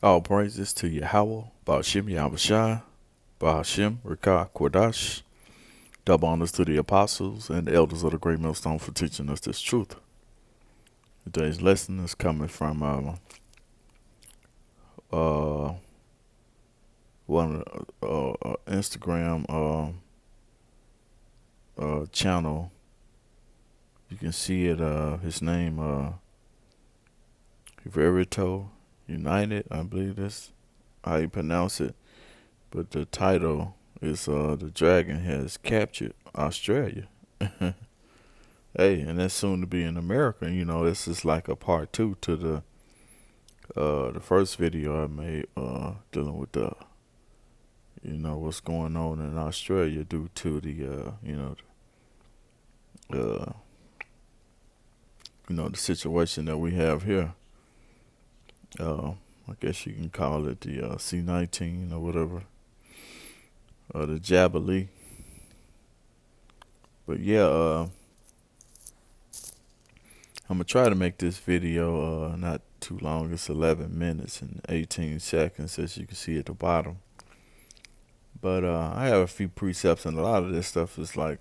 All praises to Yahweh, Ba'ashem Yahushai, Ba'ashem Rekah Kwadash. Double honors to the apostles and the elders of the Great Millstone for teaching us this truth. Today's lesson is coming from one Instagram channel. You can see it. His name Verito United, I believe that's how you pronounce it. But the title is The Dragon Has Captured Australia. Hey, and that's soon to be in America. You know, this is like a part 2 to the first video I made dealing with the what's going on in Australia due to the the situation that we have here. I guess you can call it the C-19 or whatever, the Jabbali. But yeah, I'm gonna try to make this video not too long. It's 11 minutes and 18 seconds, as you can see at the bottom. But I have a few precepts, and a lot of this stuff is like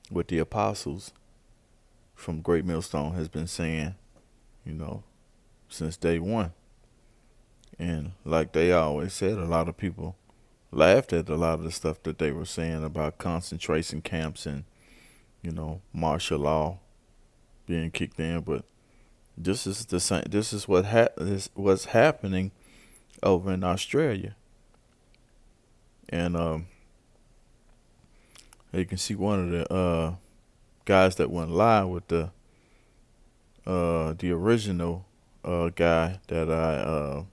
what the apostles from Great Millstone has been saying, since day one. And like they always said, a lot of people laughed at a lot of the stuff that they were saying about concentration camps and, martial law being kicked in. But this is the same. This is what's happening over in Australia. And you can see one of the guys that went live with the original guy that I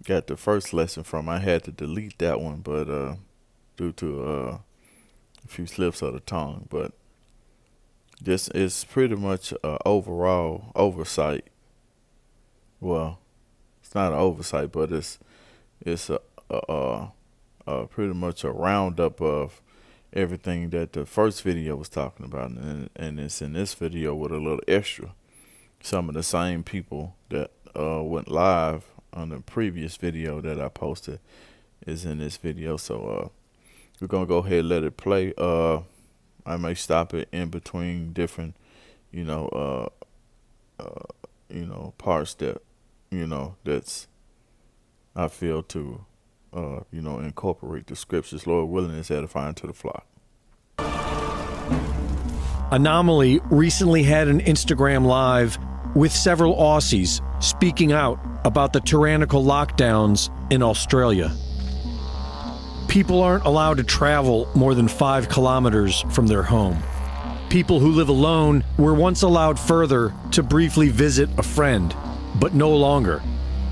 got the first lesson from. I had to delete that one, but due to a few slips of the tongue. But this is pretty much an overall oversight. Well, it's not an oversight, but it's pretty much a roundup of everything that the first video was talking about, and it's in this video with a little extra. Some of the same people that went live on the previous video that I posted is in this video. So we're gonna go ahead and let it play. I may stop it in between different parts that that's I feel to incorporate the scriptures. Lord willing, is edifying to the flock. Anomaly recently had an Instagram live with several Aussies speaking out about the tyrannical lockdowns in Australia. People aren't allowed to travel more than 5 kilometers from their home. People who live alone were once allowed further to briefly visit a friend, but no longer.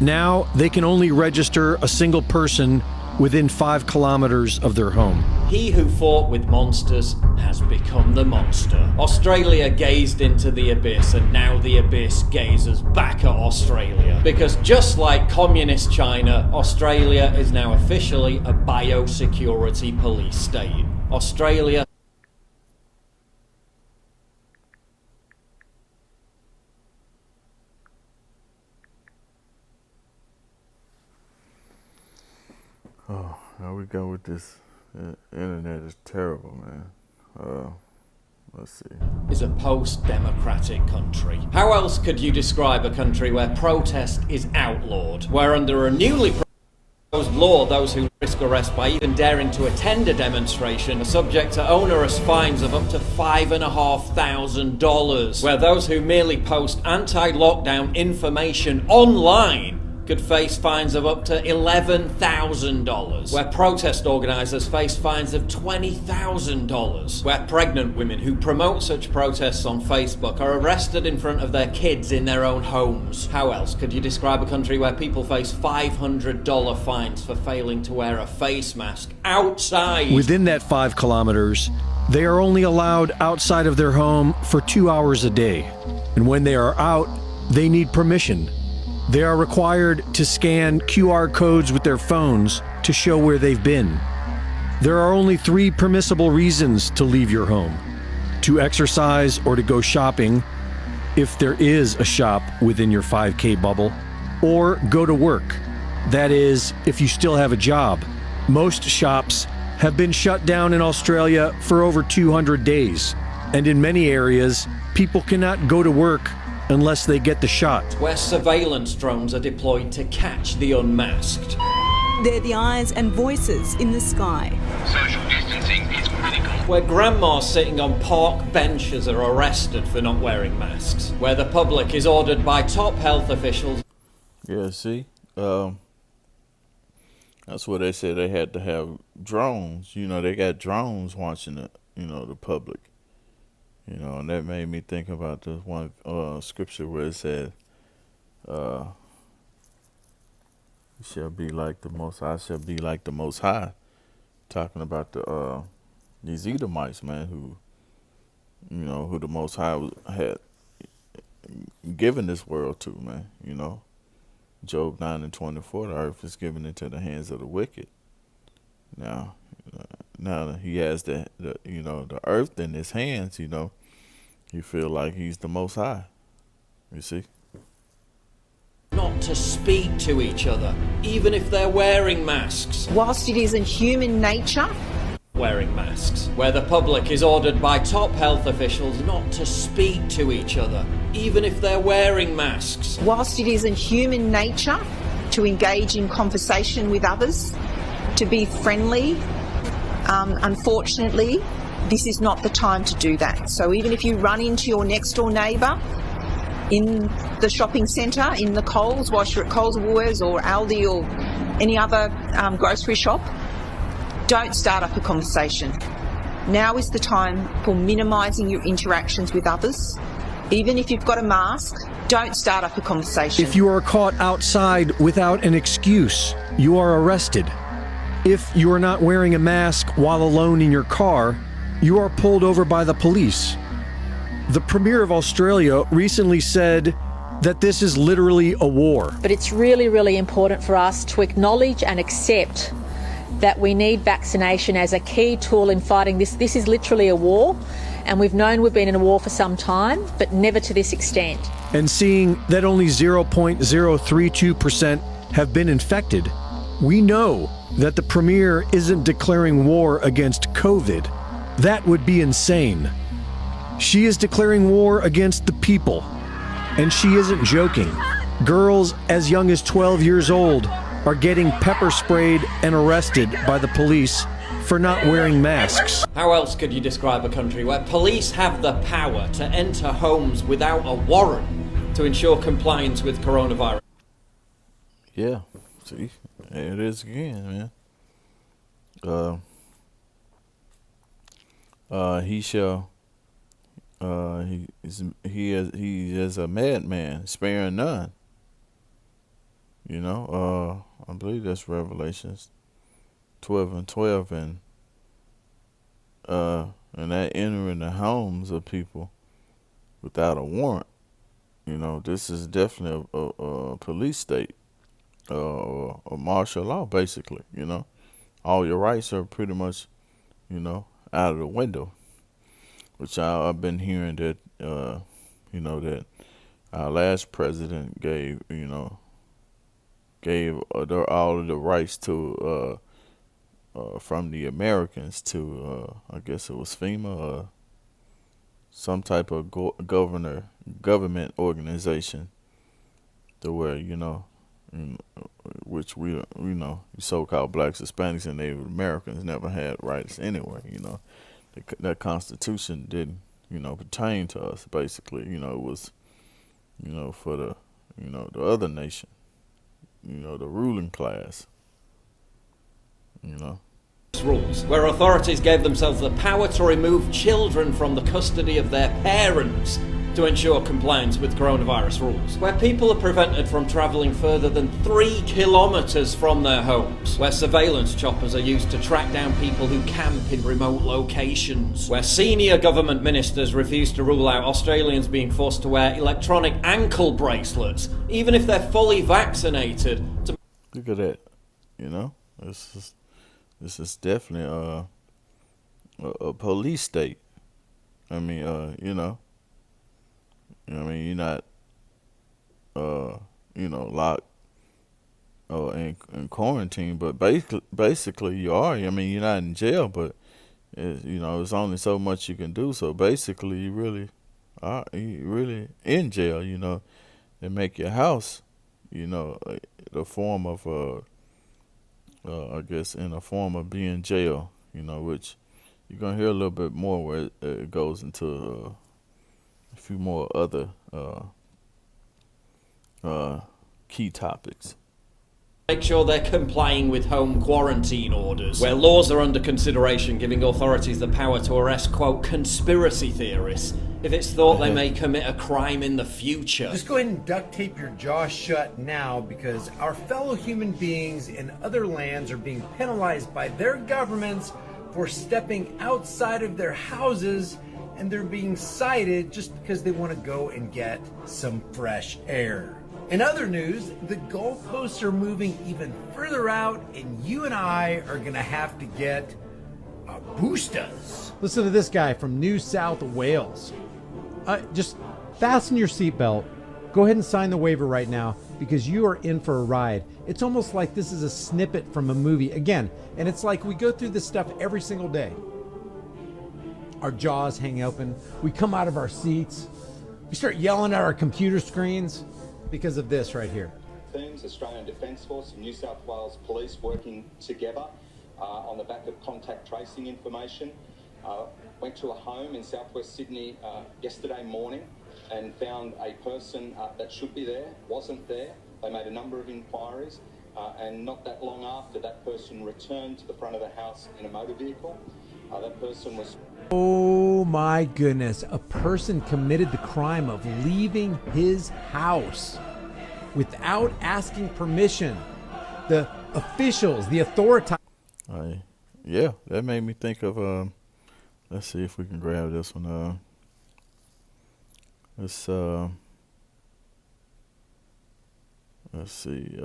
Now they can only register a single person within 5 kilometers of their home. He who fought with monsters has become the monster. Australia gazed into the abyss, and now the abyss gazes back at Australia. Because just like communist China, Australia is now officially a biosecurity police state. Australia Oh, here we go with this. Internet is terrible, man. Let's see. is a post-democratic country. How else could you describe a country where protest is outlawed, where under a newly proposed law those who risk arrest by even daring to attend a demonstration are subject to onerous fines of up to $5,500, where those who merely post anti-lockdown information online could face fines of up to $11,000, where protest organisers face fines of $20,000, where pregnant women who promote such protests on Facebook are arrested in front of their kids in their own homes. How else could you describe a country where people face $500 fines for failing to wear a face mask outside? Within that 5 kilometers, they are only allowed outside of their home for 2 hours a day. And when they are out, they need permission. They are required to scan QR codes with their phones to show where they've been. There are only 3 permissible reasons to leave your home: to exercise or to go shopping, if there is a shop within your 5K bubble, or go to work. That is, if you still have a job. Most shops have been shut down in Australia for over 200 days, and in many areas, people cannot go to work unless they get the shot. Where surveillance drones are deployed to catch the unmasked. They're the eyes and voices in the sky. Social distancing is critical. Where grandmas sitting on park benches are arrested for not wearing masks. Where the public is ordered by top health officials. Yeah, see? That's what they said they had to have drones. You know, they got drones watching the public. You know, and that made me think about this one scripture where it said, you shall be like the Most High, shall be like the Most High. Talking about these Edomites, man, who the Most High had given this world to, man, you know. Job 9:24, the earth is given into the hands of the wicked. Now he has the earth in his hands, you know. You feel like he's the Most High. You see? Not to speak to each other, even if they're wearing masks. Whilst it is in human nature, Wearing masks. Where the public is ordered by top health officials not to speak to each other, even if they're wearing masks. whilst it is in human nature to engage in conversation with others, to be friendly, unfortunately, this is not the time to do that. So even if you run into your next door neighbour in the shopping centre, in the Coles, whilst you're at Coles, Woolworths or Aldi or any other grocery shop, don't start up a conversation. Now is the time for minimising your interactions with others. Even if you've got a mask, don't start up a conversation. If you are caught outside without an excuse, you are arrested. If you are not wearing a mask while alone in your car, you are pulled over by the police. The Premier of Australia recently said that this is literally a war. But it's really, really important for us to acknowledge and accept that we need vaccination as a key tool in fighting this. This is literally a war, and we've known we've been in a war for some time, but never to this extent. And seeing that only 0.032% have been infected, we know that the Premier isn't declaring war against COVID. That would be insane. She is declaring war against the people. And she isn't joking. Girls as young as 12 years old are getting pepper sprayed and arrested by the police for not wearing masks. How else could you describe a country where police have the power to enter homes without a warrant to ensure compliance with coronavirus? Yeah, see, there it is again, man. He is a madman, sparing none. You know, I believe that's Revelations 12:12, and that entering the homes of people without a warrant. You know, this is definitely a police state, a martial law, basically. You know, all your rights are pretty much, out of the window. Which I've been hearing that, that our last president gave all of the rights to from the Americans to I guess it was FEMA, some type of government organization, to where which we so-called blacks, Hispanics, and Native Americans never had rights anyway. That Constitution didn't pertain to us. Basically, it was for the the other nation. The ruling class, Rules, where authorities gave themselves the power to remove children from the custody of their parents to ensure compliance with coronavirus rules, where people are prevented from travelling further than 3 kilometres from their homes, where surveillance choppers are used to track down people who camp in remote locations, where senior government ministers refuse to rule out Australians being forced to wear electronic ankle bracelets, even if they're fully vaccinated. Look at that, this is definitely a police state. I mean, you're not, locked in quarantine, but basically you are. I mean, you're not in jail, but it's only so much you can do. So basically, you really in jail. They make your house, the form of I guess in a form of being jail. Which you're gonna hear a little bit more where it goes into a few more other key topics. Make sure they're complying with home quarantine orders, where laws are under consideration giving authorities the power to arrest, quote, conspiracy theorists if it's thought they may commit a crime in the future. Just go ahead and duct tape your jaw shut now, because our fellow human beings in other lands are being penalized by their governments for stepping outside of their houses, and they're being cited just because they want to go and get some fresh air. In other news, the goalposts are moving even further out, and you and I are going to have to get boostas. Listen to this guy from New South Wales. Just fasten your seatbelt. Go ahead and sign the waiver right now, because you are in for a ride. It's almost like this is a snippet from a movie. Again, and it's like we go through this stuff every single day. Our jaws hang open. We come out of our seats. We start yelling at our computer screens because of this right here. Teams, Australian Defence Force and New South Wales Police working together on the back of contact tracing information. Went to a home in southwest Sydney yesterday morning and found a person that should be there, wasn't there. They made a number of inquiries and not that long after, that person returned to the front of the house in a motor vehicle. That person was... Oh my goodness, a person committed the crime of leaving his house without asking permission. The officials, the authorities. Yeah, that made me think of, let's see if we can grab this one. Let's see,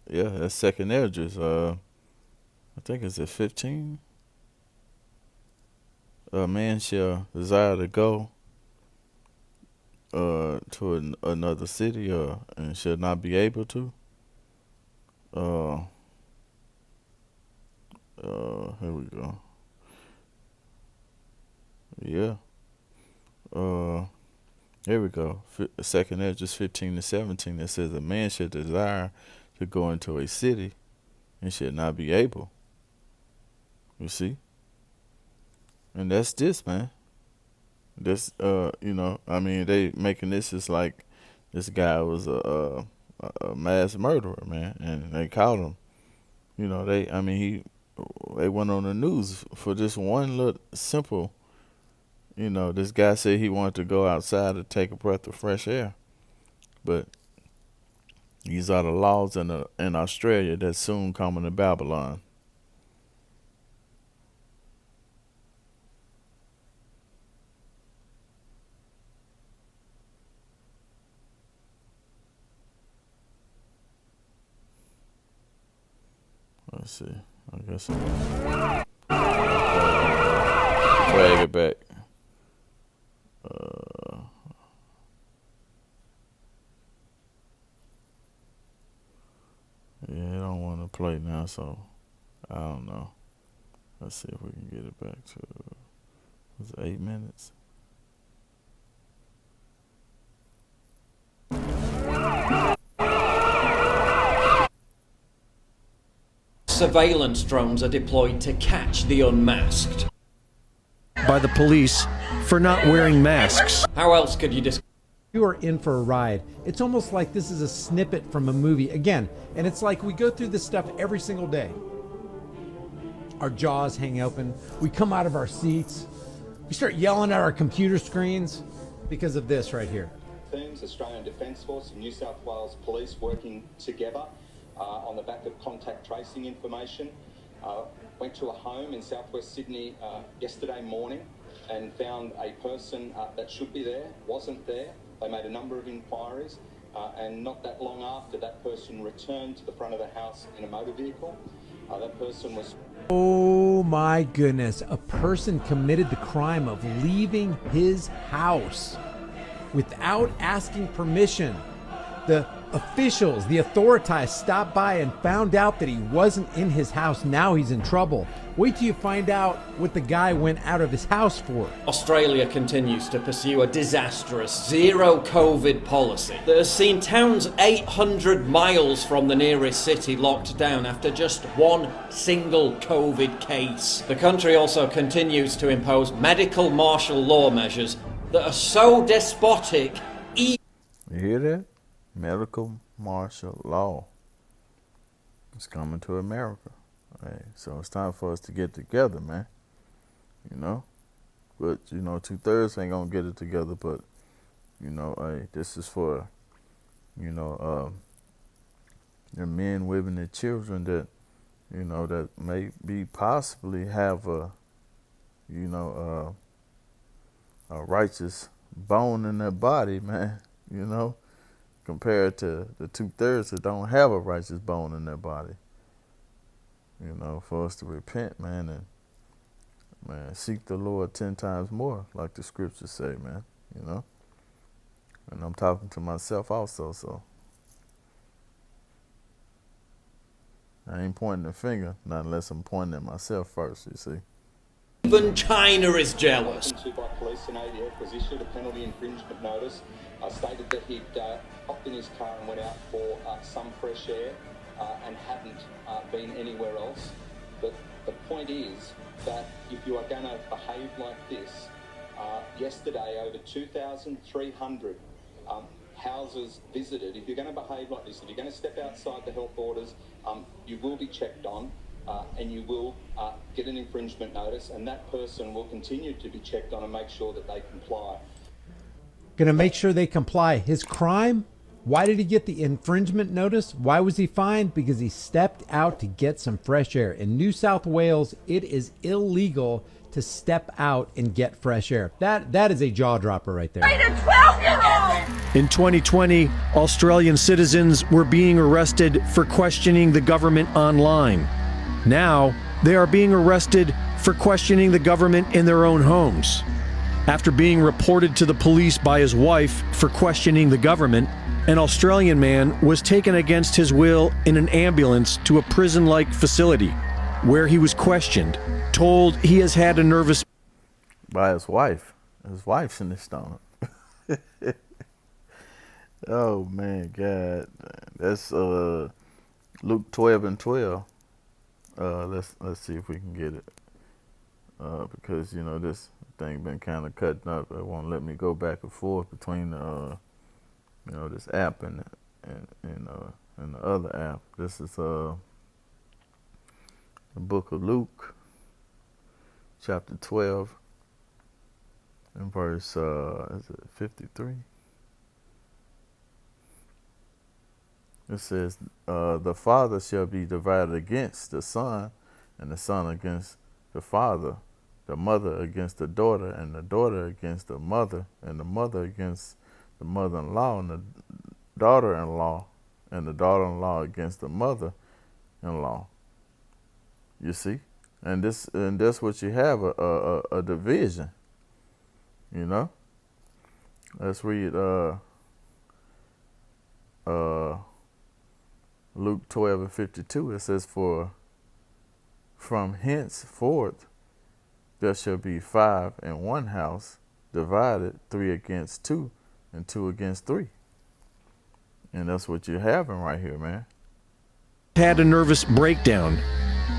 yeah, that's second address. I think it's at 15. A man shall desire to go to another city and shall not be able to. Here we go. Yeah. Here we go. Second address 15 to 17. That says a man should desire to go into a city and should not be able. You see? And that's this, man. This, I mean, they making this as like this guy was a mass murderer, man, and they caught him. They went on the news for this one little simple. This guy said he wanted to go outside to take a breath of fresh air, but these are the laws in Australia that soon coming to Babylon. Let's see. I guess I'll drag it back. Yeah, I don't want to play now, so I don't know. Let's see if we can get it back to, was it 8 minutes? Surveillance drones are deployed to catch the unmasked. By the police for not wearing masks. How else could you You are in for a ride. It's almost like this is a snippet from a movie. Again, and it's like we go through this stuff every single day. Our jaws hang open. We come out of our seats. We start yelling at our computer screens because of this right here. Teams, Australian Defence Force and New South Wales Police working together on the back of contact tracing information. Went to a home in southwest Sydney yesterday morning and found a person that should be there, wasn't there. They made a number of inquiries and not that long after, that person returned to the front of the house in a motor vehicle. That person was... Oh my goodness, a person committed the crime of leaving his house without asking permission. The Officials, the authorities stopped by and found out that he wasn't in his house. Now he's in trouble. Wait till you find out what the guy went out of his house for. Australia continues to pursue a disastrous zero COVID policy that has seen towns 800 miles from the nearest city locked down after just one single COVID case. The country also continues to impose medical martial law measures that are so despotic. You hear that? Medical martial law. It's coming to America. Hey, so it's time for us to get together, man. You know? But, 2/3 ain't gonna get it together, but, hey, this is for, the men, women, and children that, that may be possibly have a righteous bone in their body, man, compared to the 2/3 that don't have a righteous bone in their body. For us to repent, man, and seek the Lord 10 times more, like the scriptures say, man, And I'm talking to myself also, so I ain't pointing the finger, not unless I'm pointing at myself first, you see. Even China is jealous. By police, an ADF was issued a penalty infringement notice. Stated that he'd hopped in his car and went out for some fresh air and hadn't been anywhere else. But the point is that if you are going to behave like this, yesterday over 2,300 houses visited. If you're going to behave like this, if you're going to step outside the health orders, you will be checked on. And you will get an infringement notice, and that person will continue to be checked on and make sure that they comply. Gonna make sure they comply. His crime? Why did he get the infringement notice? Why was he fined? Because he stepped out to get some fresh air. In New South Wales, it is illegal to step out and get fresh air. That is a jaw dropper right there. In 2020, Australian citizens were being arrested for questioning the government online. Now, they are being arrested for questioning the government in their own homes. After being reported to the police by his wife for questioning the government, an Australian man was taken against his will in an ambulance to a prison-like facility, where he was questioned, told he has had a nervous... By his wife. His wife's in his stomach. Oh, man, God. That's Luke 12:12. Let's see if we can get it, because this thing been kind of cutting up. It won't let me go back and forth between this app and the other app. This is the book of Luke, chapter 12, and verse is it 53? It says, the father shall be divided against the son, and the son against the father, the mother against the daughter, and the daughter against the mother, and the mother against the mother-in-law, and the daughter-in-law, and the daughter-in-law against the mother-in-law. You see? And that's what you have, a division. Let's read Luke 12:52. It says, for from henceforth there shall be 5 in one house, divided 3 against 2, and 2 against 3. And that's what you're having right here, man. Had a nervous breakdown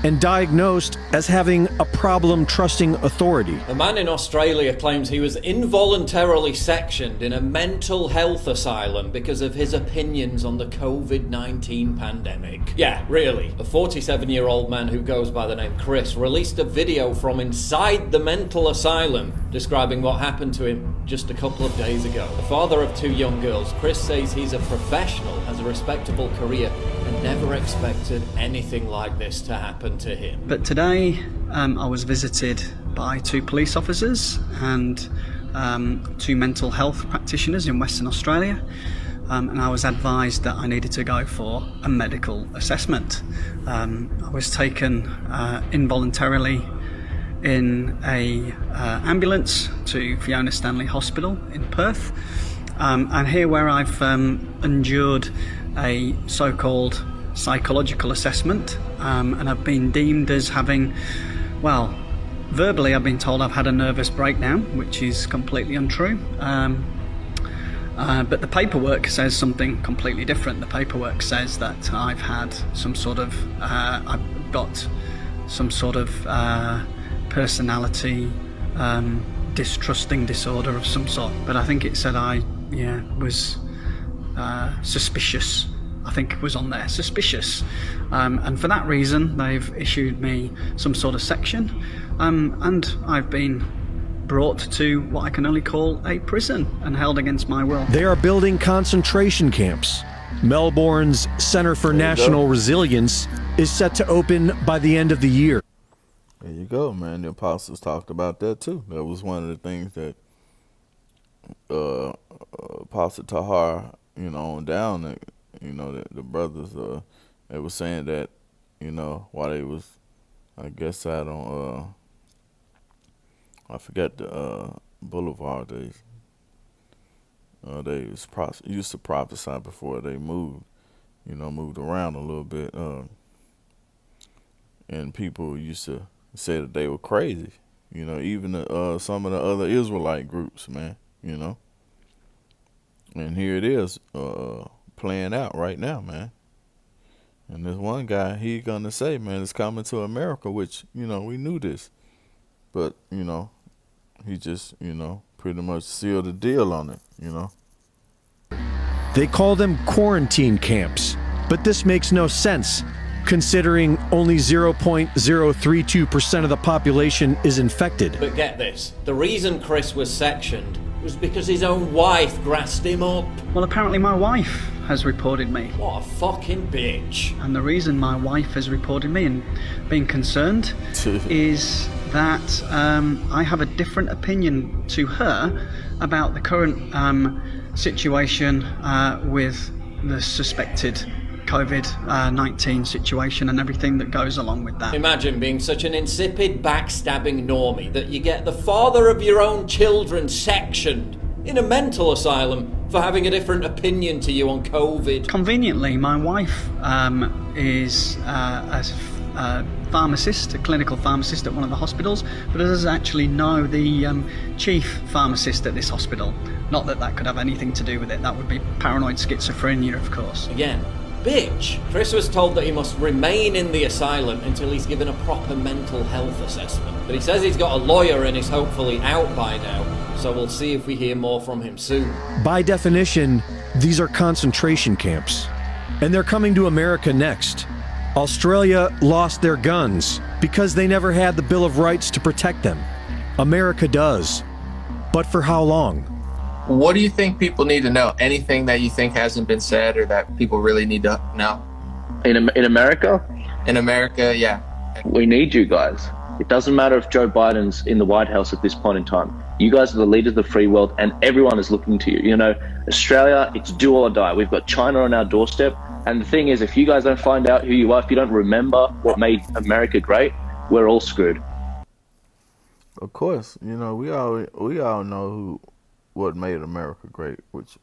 and diagnosed as having a problem trusting authority. A man in Australia claims he was involuntarily sectioned in a mental health asylum because of his opinions on the COVID-19 pandemic. Yeah, really. A 47-year-old man who goes by the name Chris released a video from inside the mental asylum describing what happened to him just a couple of days ago. The father of 2 young girls, Chris says he's a professional, has a respectable career, and never expected anything like this to happen to him. But today I was visited by 2 police officers and 2 mental health practitioners in Western Australia, and I was advised that I needed to go for a medical assessment. I was taken involuntarily in a ambulance to Fiona Stanley Hospital in Perth, and here where I've endured a so-called psychological assessment, and I've been deemed as having, well, verbally I've been told I've had a nervous breakdown, which is completely untrue. But the paperwork says something completely different. The paperwork says that I've had some sort of, I've got some sort of personality distrusting disorder of some sort. But I think it said I was suspicious. I think it was on there, suspicious. And for that reason, they've issued me some sort of section. And I've been brought to what I can only call a prison and held against my will. They are building concentration camps. Melbourne's Center for National Resilience is set to open by the end of the year. There you go, man. The apostles talked about that too. That was one of the things that Apostle Tahar, on down, the brothers, they were saying that, while they was, I guess, out on, I forget the boulevard, they used to prophesy before they moved, moved around a little bit, and people used to say that they were crazy, even some of the other Israelite groups, man, and here it is, playing out right now, man. And this one guy, he gonna say, man, it's coming to America, which, we knew this, but, he just, pretty much sealed the deal on it, They call them quarantine camps, but this makes no sense, considering only 0.032% of the population is infected. But get this, the reason Chris was sectioned was because his own wife grassed him up. Well, apparently my wife has reported me. What a fucking bitch. And the reason my wife has reported me and been concerned is that I have a different opinion to her about the current situation with the suspected COVID-19 situation and everything that goes along with that. Imagine being such an insipid, backstabbing normie that you get the father of your own children sectioned in a mental asylum for having a different opinion to you on COVID. Conveniently, my wife is a pharmacist, a clinical pharmacist at one of the hospitals, but doesn't actually know the chief pharmacist at this hospital. Not that that could have anything to do with it. That would be paranoid schizophrenia, of course. Again, bitch. Chris was told that he must remain in the asylum until he's given a proper mental health assessment. But he says he's got a lawyer and is hopefully out by now, so we'll see if we hear more from him soon. By definition, these are concentration camps, and they're coming to America next. Australia lost their guns because they never had the Bill of Rights to protect them. America does. But for how long? What do you think people need to know? Anything that you think hasn't been said or that people really need to know? In America? In America, yeah. We need you guys. It doesn't matter if Joe Biden's in the White House at this point in time. You guys are the leaders of the free world and everyone is looking to you. Australia, it's do or die. We've got China on our doorstep. And the thing is, if you guys don't find out who you are, if you don't remember what made America great, we're all screwed. Of course, we all know what made America great, which,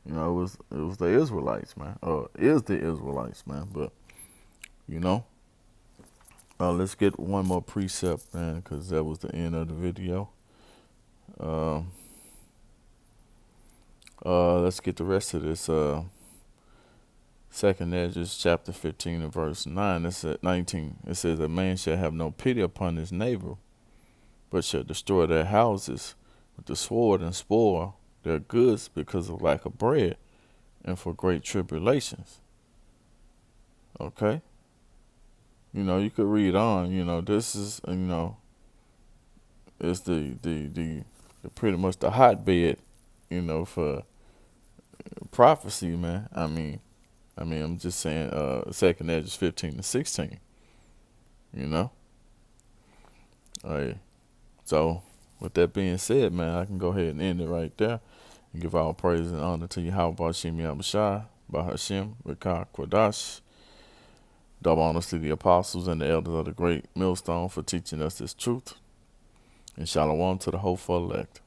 it was the Israelites, man, or is the Israelites, man. But, let's get one more precept, man, because that was the end of the video. Let's get the rest of this. 2nd Ezra chapter 15 and verse 9. It's at 19. It says, "A man shall have no pity upon his neighbor, but shall destroy their houses with the sword and spoil their goods because of lack of bread and for great tribulations." Okay? You could read on, this is, it's the pretty much the hotbed, for prophecy, man. I'm just saying, 2nd Ezra 15 and 16, So, with that being said, man, I can go ahead and end it right there and give all praise and honor to Yahweh Bashim Yahushua, Bahashim, Rekah Kwadash. Double honors to the apostles and the elders of the great millstone for teaching us this truth. And shalom to the hopeful elect.